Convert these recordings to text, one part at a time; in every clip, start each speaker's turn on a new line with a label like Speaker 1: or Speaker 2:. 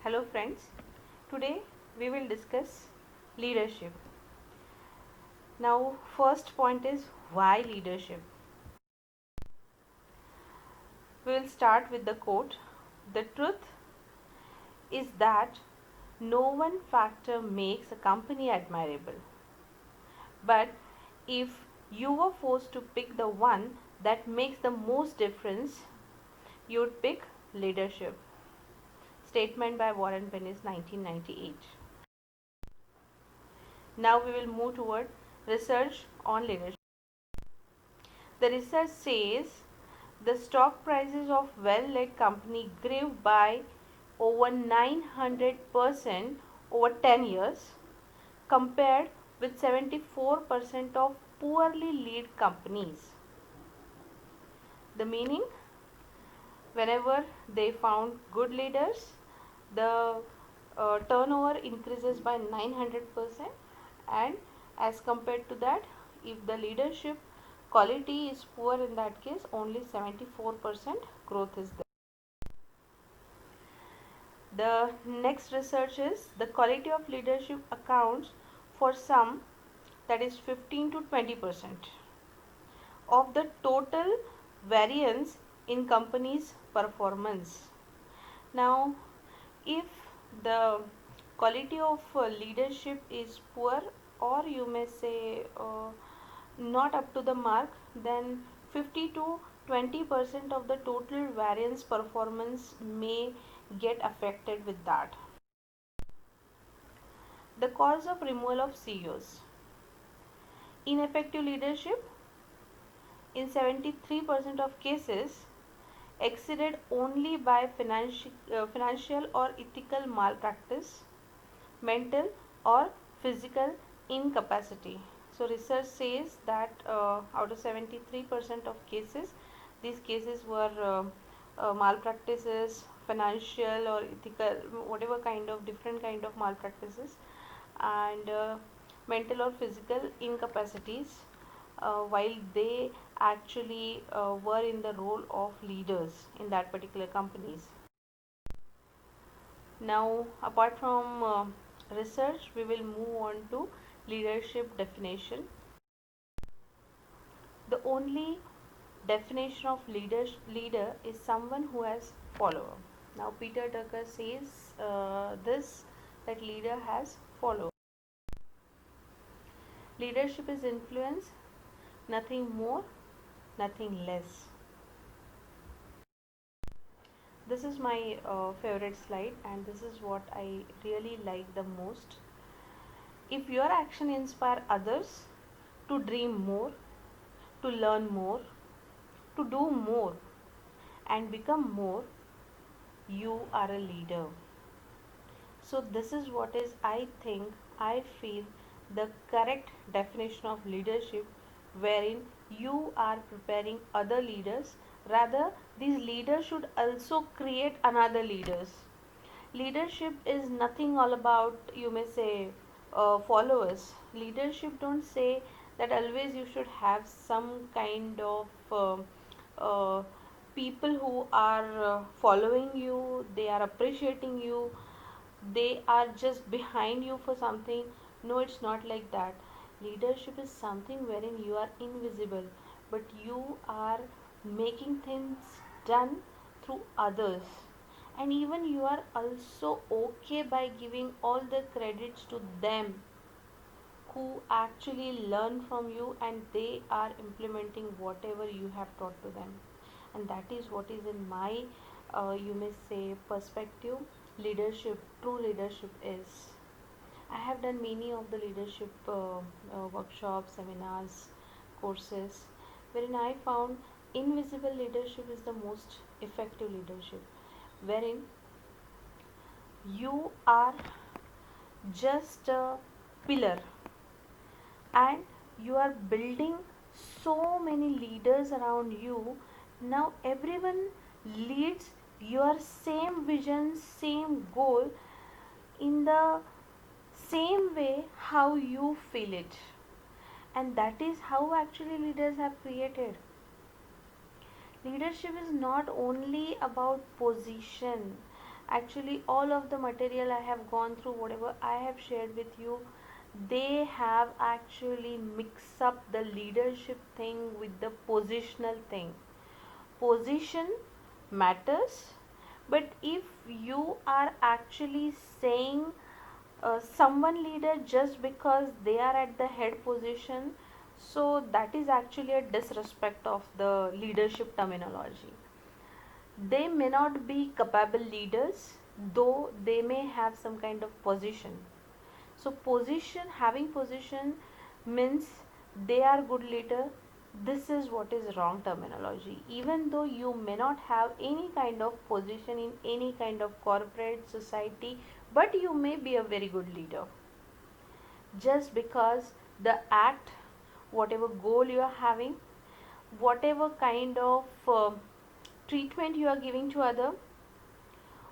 Speaker 1: Hello friends, today we will discuss leadership. Now first point is why leadership. We will start with the quote. The truth is that no one factor makes a company admirable. But if you were forced to pick the one that makes the most difference, you would pick leadership. Statement by Warren Bennis 1998. Now we will move toward research on leadership. The research says the stock prices of well-led company grew by over 900% over 10 years compared with 74% of poorly led companies. The meaning, whenever they found good leaders, the turnover increases by 900%, and as compared to that, if the leadership quality is poor, in that case only 74% growth is there. The next research is the quality of leadership accounts for some, that is 15 to 20% of the total variance in company's performance. Now, if the quality of leadership is poor, or you may say not up to the mark, then 50 to 20% of the total variance performance may get affected with that. The cause of removal of CEOs. Ineffective leadership in 73% of cases exceeded only by financial or ethical malpractice, mental or physical incapacity. So research says that out of 73% of cases, these cases were malpractices, financial or ethical, whatever kind of different kind of malpractices, and mental or physical incapacities, while they actually were in the role of leaders in that particular companies. Now, apart from research, we will move on to leadership definition. The only definition of leader is someone who has follower. Now, Peter Drucker says this, that leader has follower. Leadership is influence, nothing more, nothing less. This is my favorite slide, and this is what I really like the most. If your action inspire others to dream more, to learn more, to do more, and become more, you are a leader. So this is what is, I think, I feel, the correct definition of leadership, wherein you are preparing other leaders. Rather, these leaders should also create another leaders. Leadership is nothing all about, you may say, followers. Leadership don't say that always you should have some kind of uh, people who are following you, they are appreciating you, they are just behind you for something. No, it's not like that. Leadership is something wherein you are invisible, but you are making things done through others, and even you are also okay by giving all the credits to them who actually learn from you, and they are implementing whatever you have taught to them. And that is what is in my you may say perspective, leadership, true leadership is. I have done many of the leadership workshops, seminars, courses, wherein I found invisible leadership is the most effective leadership, wherein you are just a pillar, and you are building so many leaders around you. Now everyone leads your same vision, same goal, in the same way how you feel it. And that is how actually leaders have created. Leadership is not only about position. Actually, all of the material I have gone through, whatever I have shared with you, they have actually mixed up the leadership thing with the positional thing. Position matters, but if you are actually saying someone leader just because they are at the head position, so that is actually a disrespect of the leadership terminology. They may not be capable leaders, though they may have some kind of position. So position, having position means they are good leader. This is what is wrong terminology. Even though you may not have any kind of position in any kind of corporate society, but you may be a very good leader. Just because the act, whatever goal you are having, whatever kind of treatment you are giving to other,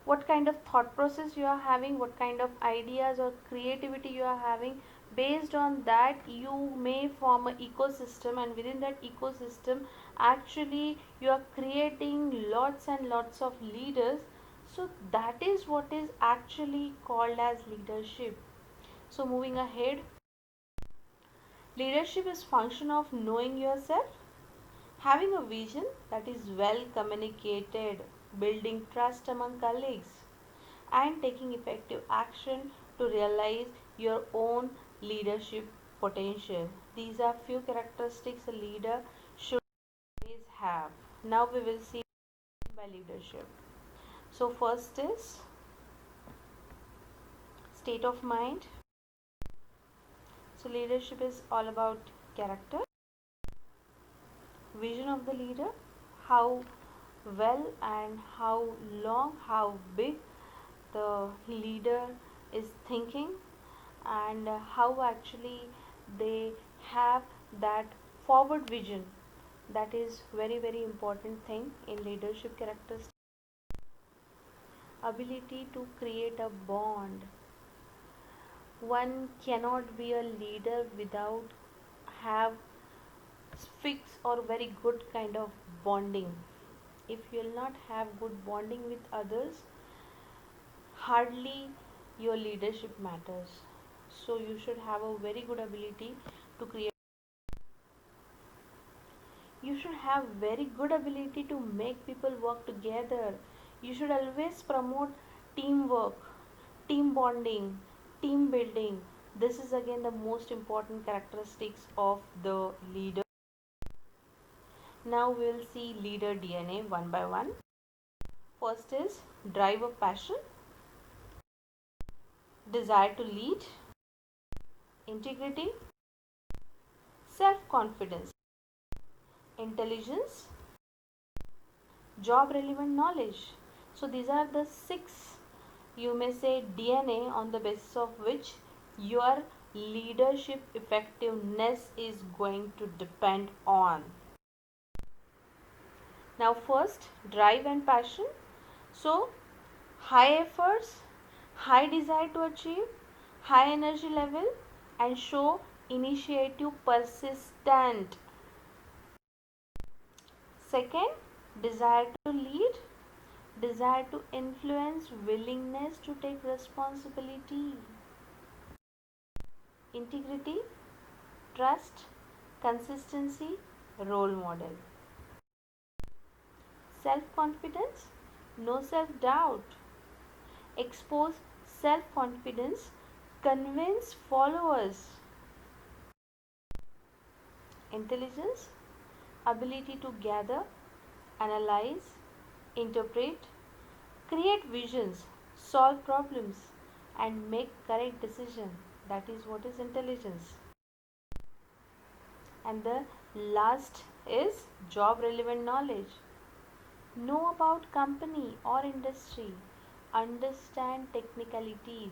Speaker 1: what kind of thought process you are having, what kind of ideas or creativity you are having, based on that you may form an ecosystem, and within that ecosystem actually you are creating lots and lots of leaders. So that is what is actually called as leadership. So moving ahead, leadership is function of knowing yourself, having a vision that is well communicated, building trust among colleagues, and taking effective action to realize your own leadership potential. These are few characteristics a leader should always have. Now we will see by leadership. So first is state of mind. So leadership is all about character, vision of the leader, how well and how long, how big the leader is thinking, and how actually they have that forward vision. That is very important thing in leadership characteristics. Ability to create a bond. One cannot be a leader without have fixed or very good kind of bonding. If you will not have good bonding with others, hardly your leadership matters. So you should have a very good ability to create. You should have very good ability to make people work together. You should always promote teamwork, team bonding, team building. This is again the most important characteristics of the leader. Now we will see leader DNA one by one. First is drive of passion, desire to lead, integrity, self confidence, intelligence, job relevant knowledge. So these are the six, you may say, DNA on the basis of which your leadership effectiveness is going to depend on. Now first, drive and passion. So high efforts, high desire to achieve, high energy level, and show initiative, persistent. Second, desire to lead, desire to influence, willingness to take responsibility, integrity, trust, consistency, role model. Self confidence, no self doubt, expose self confidence, convince followers. Intelligence, ability to gather, analyze, interpret, create visions, solve problems, and make correct decisions. That is what is intelligence. And the last is job relevant knowledge. Know about company or industry. Understand technicalities.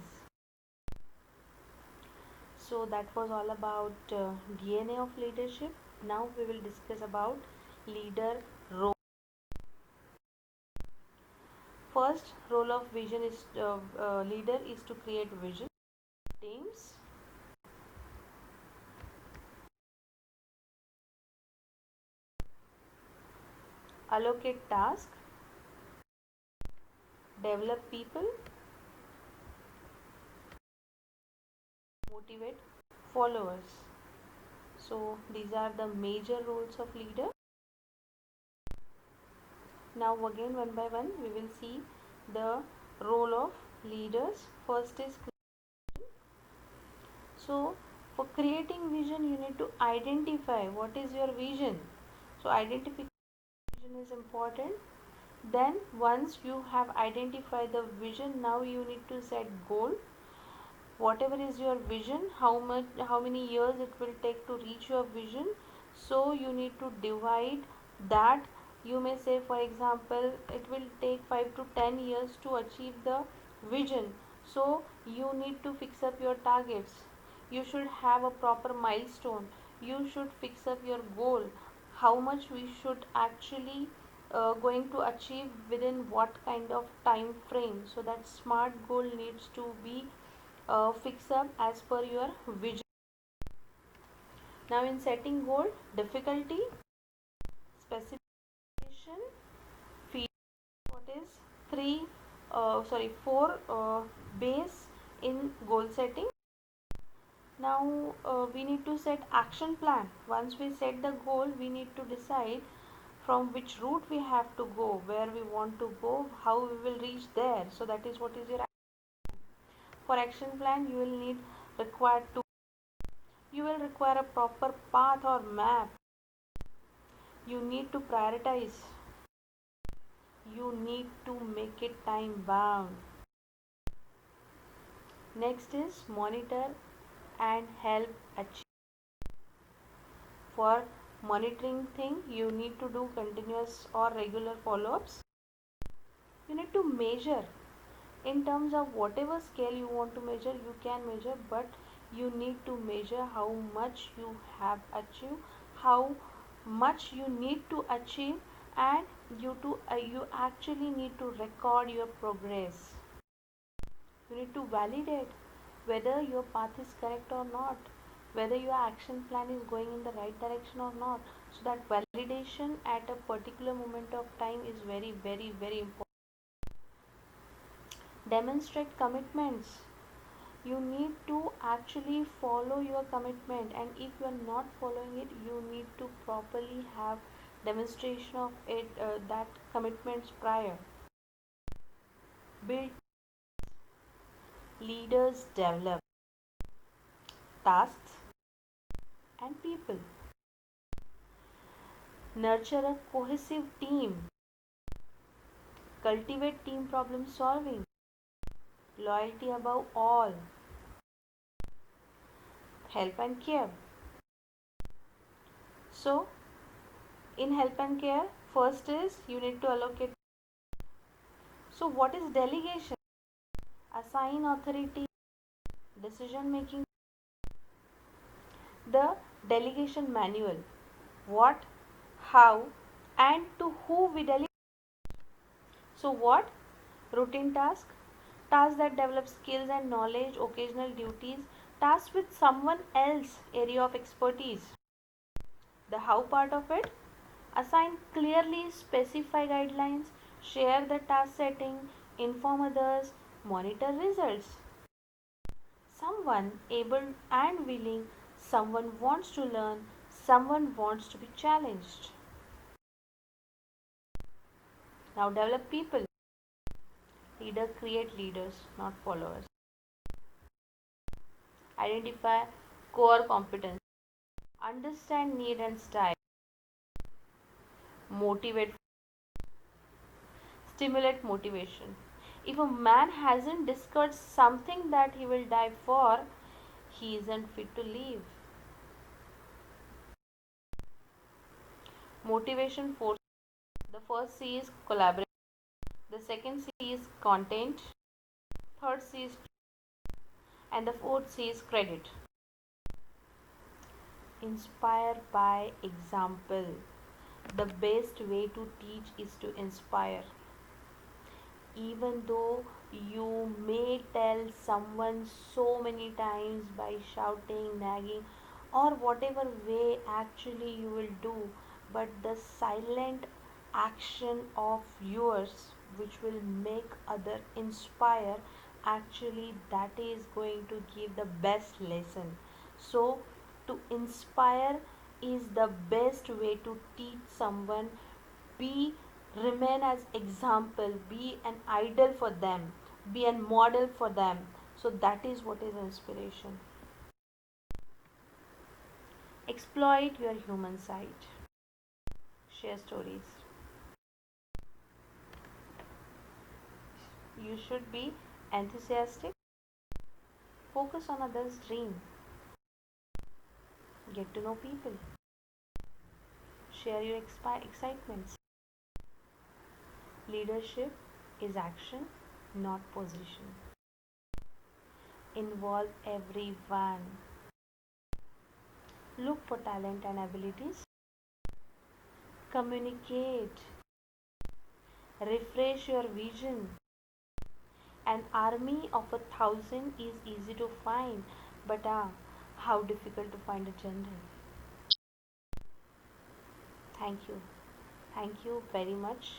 Speaker 1: So that was all about DNA of leadership. Now we will discuss about leader role. First role of vision is leader is to create vision, teams, allocate task, develop people, motivate followers. So these are the major roles of leader. Now again, one by one we will see the role of leaders. First is, so for creating vision you need to identify what is your vision. So identification is important. Then once you have identified the vision, now you need to set goal. Whatever is your vision, how many years it will take to reach your vision, so you need to divide that. You may say, for example, it will take 5 to 10 years to achieve the vision, so you need to fix up your targets. You should have a proper milestone. You should fix up your goal, how much we should actually going to achieve within what kind of time frame. So that smart goal needs to be fix up as per your vision. Now in setting goal, difficulty, specification, feedback, what is four base in goal setting. Now we need to set action plan. Once we set the goal, we need to decide from which route we have to go, where we want to go, how we will reach there. So that is what is your for action plan. You will need required to you will require a proper path or map. You need to prioritize. You need to make it time bound. Next is monitor and help achieve. For monitoring thing, you need to do continuous or regular follow-ups. You need to measure in terms of whatever scale you want to measure. You can measure, but you need to measure how much you have achieved, how much you need to achieve, and you actually need to record your progress. You need to validate whether your path is correct or not, whether your action plan is going in the right direction or not. So that validation at a particular moment of time is very, very, very important. Demonstrate commitments. You need to actually follow your commitment, and if you are not following it, you need to properly have demonstration of it, that commitments prior. Build. Leaders develop tasks and people. Nurture a cohesive team. Cultivate team problem solving. Loyalty above all. Help and care. So in help and care, first is you need to allocate. So what is delegation? Assign authority, decision making. The delegation manual. What, how, and to who we delegate. So what? Routine task. Tasks that develop skills and knowledge, occasional duties, tasks with someone else area of expertise. The how part of it, assign clearly specify guidelines, share the task setting, inform others, monitor results. Someone able and willing, someone wants to learn, someone wants to be challenged. Now develop people. Leader create leaders, not followers. Identify core competence. Understand need and style. Motivate. Stimulate motivation. If a man hasn't discovered something that he will die for, he isn't fit to live. Motivation force. The first C is collaboration. The second C is content. Third C is, and the fourth C is credit. Inspire by example. The best way to teach is to inspire. Even though you may tell someone so many times by shouting, nagging, or whatever way actually you will do, but the silent action of yours which will make other inspire, actually that is going to give the best lesson. So to inspire is the best way to teach someone. Be Remain as example, be an idol for them, be a model for them. So that is what is inspiration. Exploit your human side. Share stories. You should be enthusiastic. Focus on others' dream. Get to know people. Share your excitements. Leadership is action, not position. Involve everyone. Look for talent and abilities. Communicate. Refresh your vision. An army of 1,000 is easy to find, but how difficult to find a general. Thank you. Thank you very much.